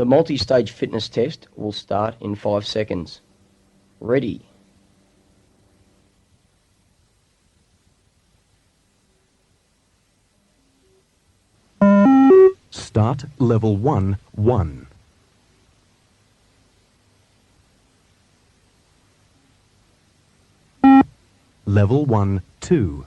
multi-stage fitness test will start in 5 seconds. Ready. Start level 1, 1. Level 1, 2.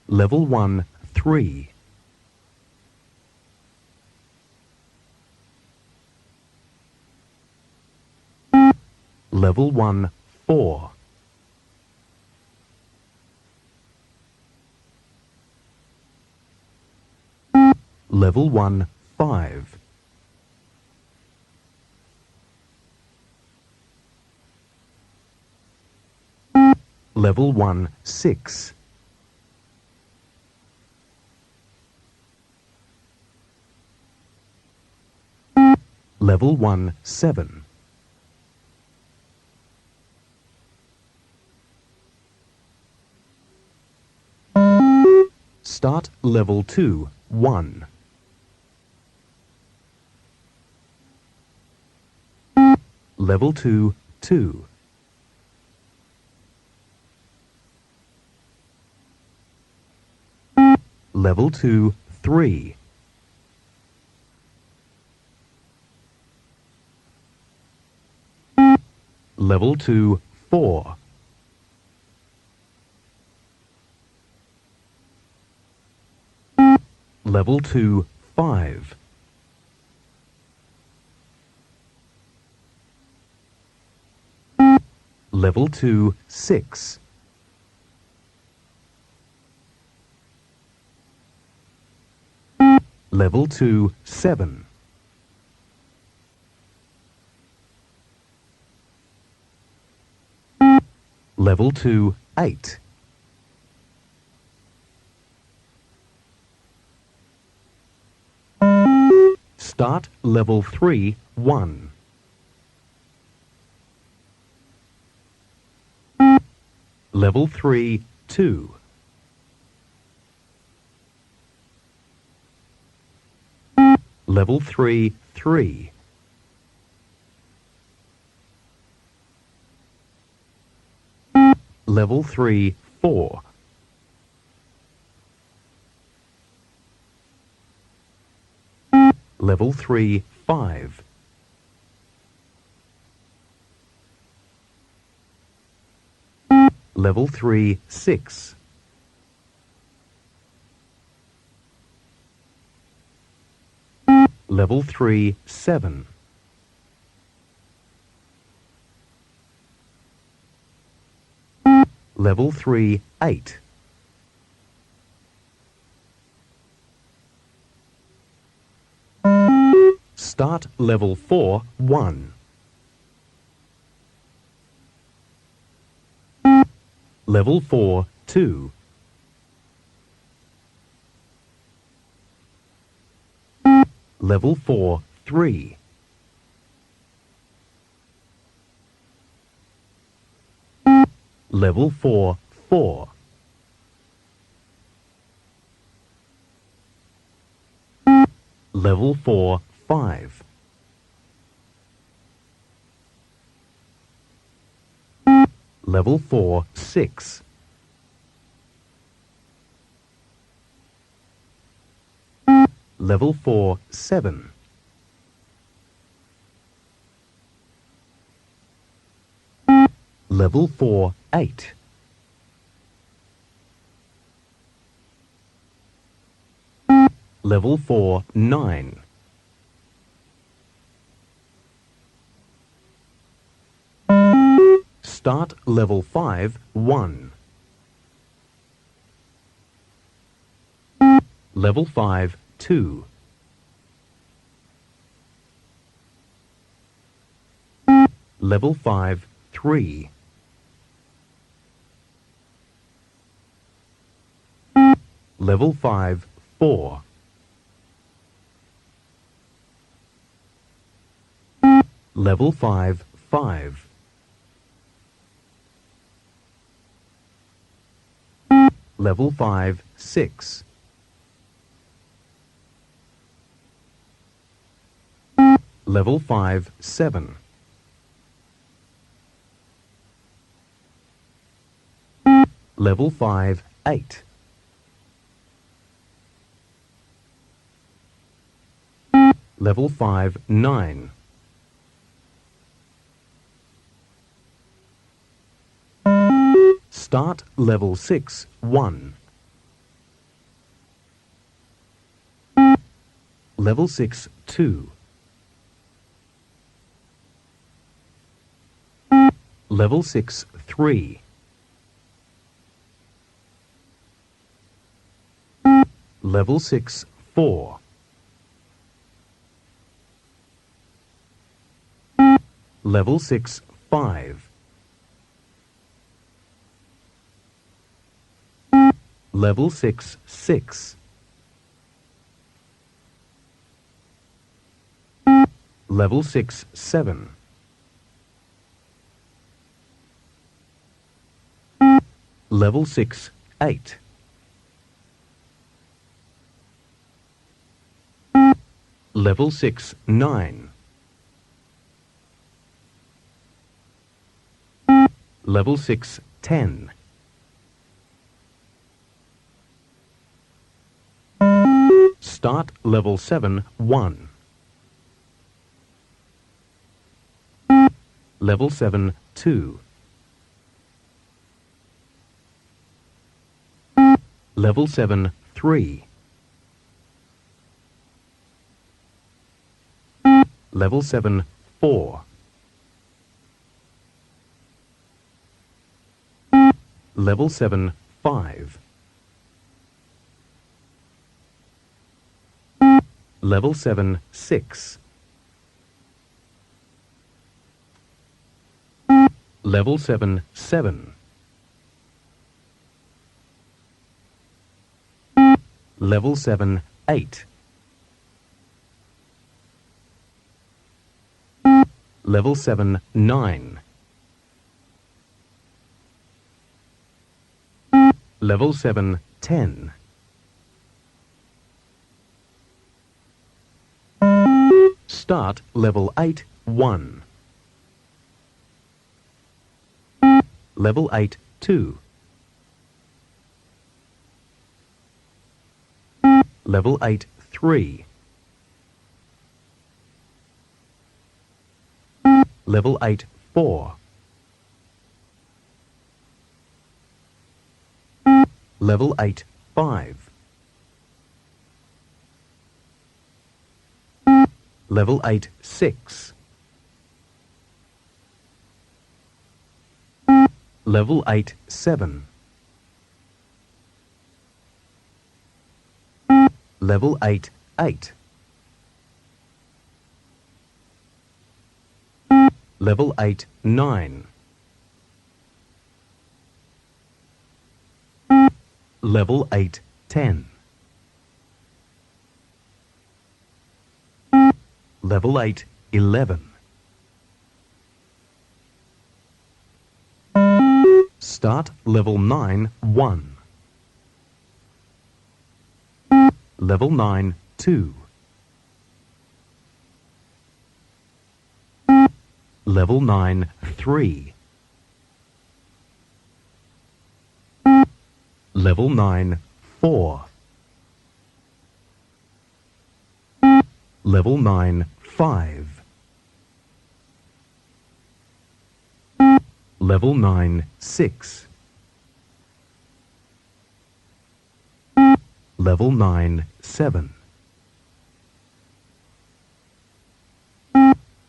Level 1, 3. Level 1, 4. Level 1, 5. Level 1, 6. Level 1, 7. Start level 2, 1. Level 2, 2. Level 2, 3. Level 2, 4. Level 2, 5. Level 2, 6. Level 2, 7. Level 2, 8. Start level 3, 1. Level 3, 2. Level 3, 3. Level 3, 4. Level 3, 5. Level 3, 6. Level 3, 7. Level 3, 8. Start level 4, 1. Level 4, 2. Level 4, 3. Level 4, 4. Level 4, 5. Level 4, 6. Level 4, 7. Level 4, 8. Level 4, 9. Start level 5, 1. Level 5, 2. Level 5, 3. Level 5, 4. Level 5, 5. Level 5, 6. Level 5, 7. Level 5, 8. Level 5, 9. Start Level 6, 1. Level 6, 2. Level 6, 3. Level 6, 4. Level 6, 5. Level 6, 6. Level 6, 7. Level 6, 8. Level 6, 9. Level 6, 10. Start Level 7, 1. Level 7, 2. Level 7, 3. Level 7, 4. Level 7, 5. Level 7, 6. Level 7, 7. Level 7, 8. Level 7, 9. Level 7, 10. Start Level 8, 1. Level 8, 2. Level 8, 3. Level 8, 4. Level 8, 5. Level 8, 6. Level 8, 7. Level 8, 8. Level 8, 9. Level 8, 10. Level 8, 11. Start Level 9, 1. Level 9, 2. Level 9, 3. Level 9, 4. Level 9, 5. Level 9, 6. Level 9, 7.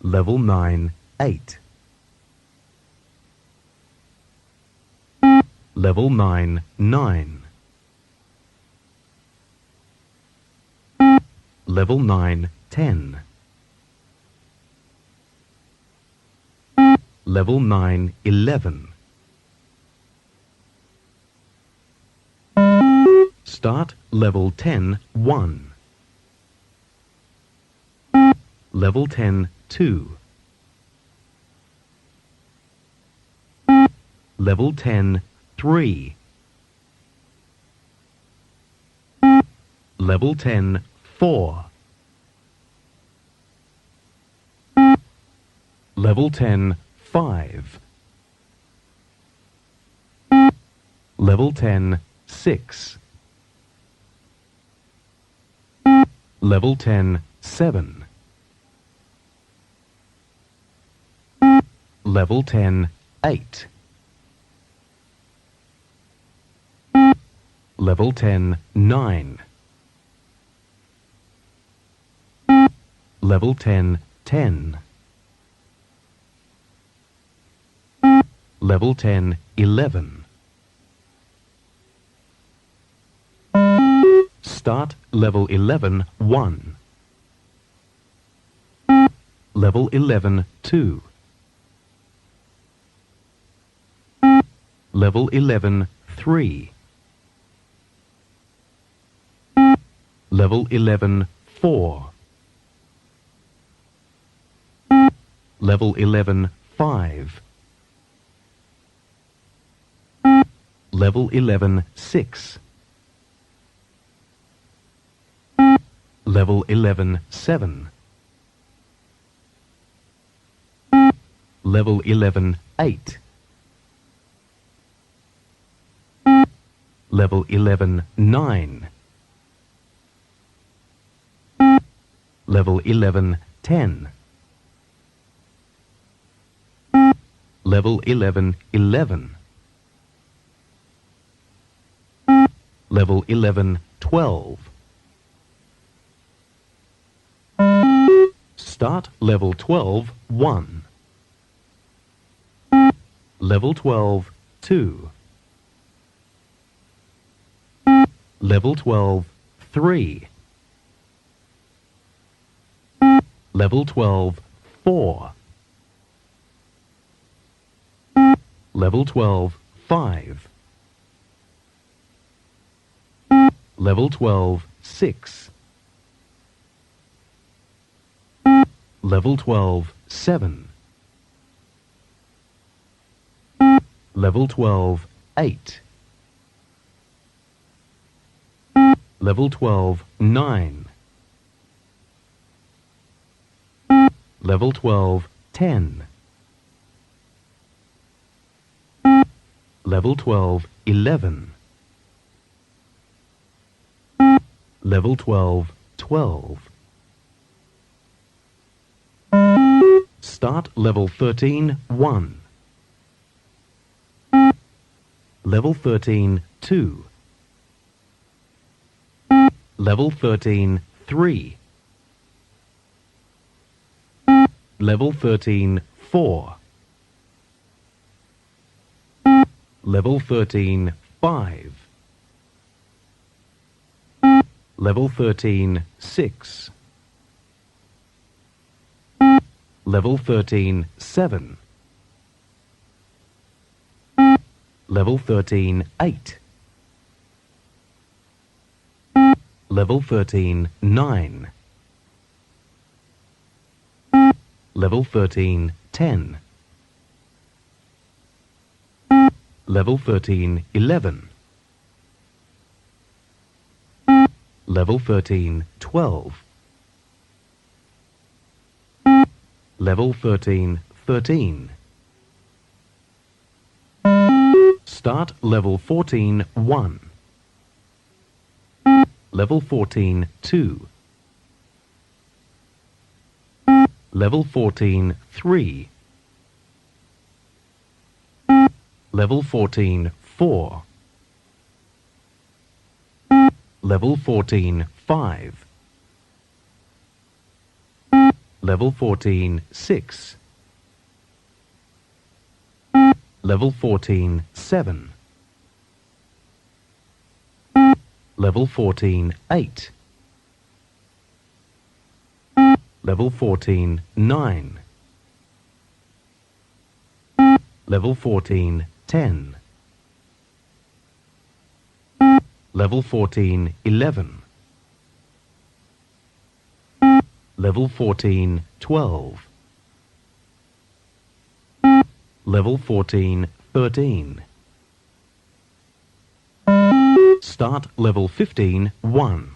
Level 9, 8. Level 9, 9. Level 9, 10. Level 9, 11. Start Level 10, 1. Level 10, 2. Level 10, 3. Level 10 4. Level 10 5. Level 10 6. Level 10 7. Level 10 8. Level 10 9. Level 10 10. Level 10 11. Start level 11 1. Level 11 2. Level 11 3. Level 11 4. Level 11 5. Level 11 6. Level 11 7. Level 11 8. Level 11 9. Level 11 10. Level 11 11. Level 11 12. Start level 12 1. Level 12 2. Level 12 3. Level 12 4. Level 12 5. Level 12 6. Level 12 7. Level 12 8. Level 12 9. Level 12 10. Level 12 11. Level 12 12. Start level 13 1. Level 13 2. Level 13 3. Level 13 4. Level 13 5. Level 13 6. Level 13 7. Level 13 8. Level 13 9. Level 13 10. Level 13 11. Level 13 12. Level 13 13. Start level 14 1. Level 14 2. Level 14 3. Level 14 4. Level 14 5. Level 14 6. Level 14 7. Level 14 8. Level 14 9. Level 14 10. Level 14 11. Level 14 12. Level 14 13. Start level 15 1.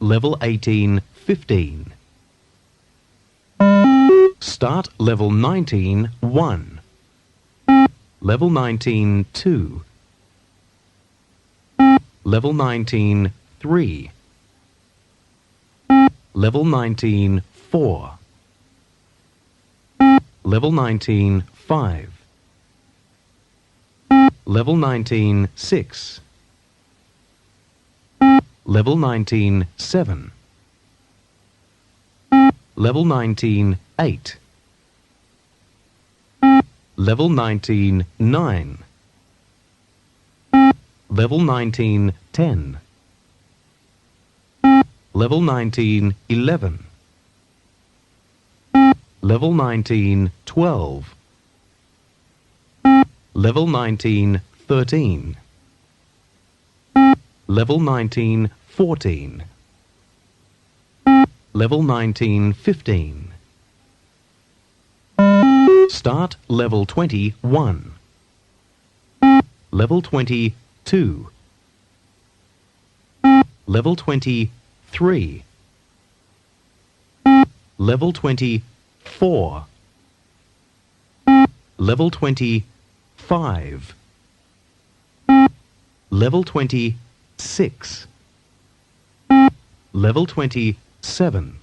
Level 18 15. Start level 19 1. Level 19 2. Level 19 3. Level 19 4. Level 19 5. Level 19 6. Level 19 7. Level 19 8. Level 19 9. Level 19 10. Level 19 11. Level 19 12. Level 19 13. Level 19 14. Level 19 15. Start Level 21. Level 22. Level 23. Level 24. Level 25. Level 26. Level 27.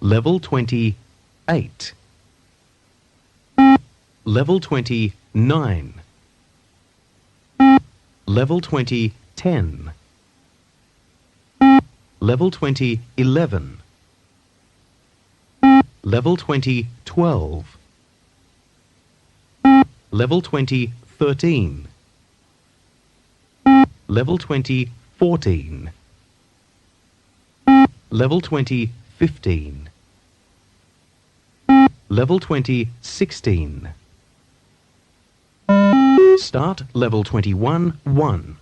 Level 28. Level 29. Level 20 10. Level 20 11. Level 20 12. Level 20 13. Level 20 14. Level 20 15. Level 20 16. Start Level 21 1.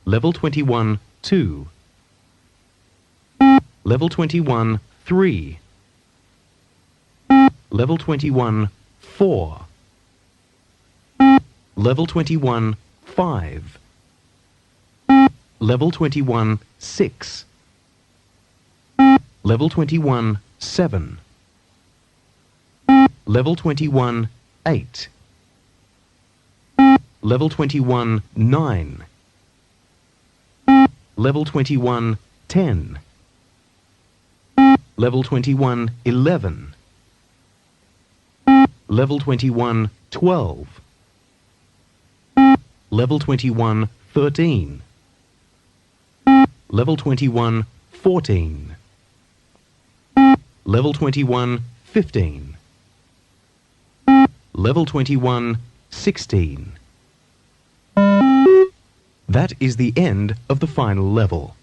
Level 21 2. Level 21 3. Level 21 4. Level 21 5. Level 21 6. Level 21 7. Level 21 8. Level 21 9. Level 21 10. Level 21 11. Level 21 12. Level 21 13. Level 21 14. Level 21 15. Level 21 16. That is the end of the final level.